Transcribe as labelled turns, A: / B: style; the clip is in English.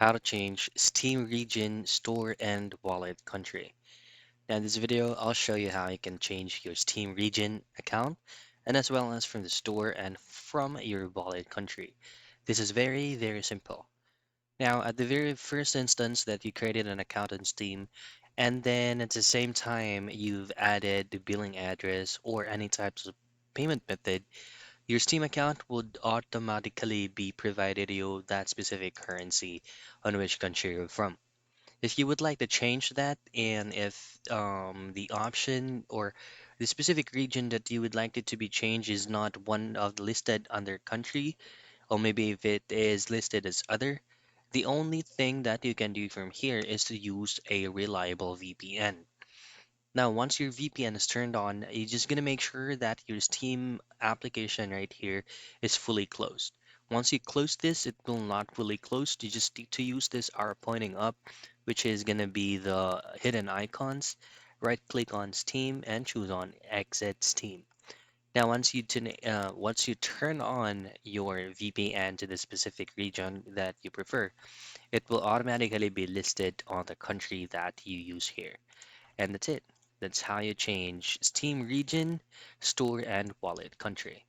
A: How to change Steam region, store, and wallet country. Now, in this video, I'll show you how you can change your Steam region account and as well as from the store and from your wallet country. This is very, very simple. Now, at the very first instance that you created an account on Steam, and then at the same time you've added the billing address or any types of payment method, your Steam account would automatically be provided you that specific currency on which country you're from. If you would like to change that, and if the option or the specific region that you would like it to be changed is not one of the listed under country, or maybe if it is listed as other, the only thing that you can do from here is to use a reliable VPN. Now, once your VPN is turned on, you're just gonna make sure that your Steam application right here is fully closed. Once you close this, it will not fully close. You just need to use this arrow pointing up, which is gonna be the hidden icons. Right click on Steam and choose on Exit Steam. Now, once you turn on your VPN to the specific region that you prefer, it will automatically be listed on the country that you use here. And that's it. That's how you change Steam region, store, and wallet country.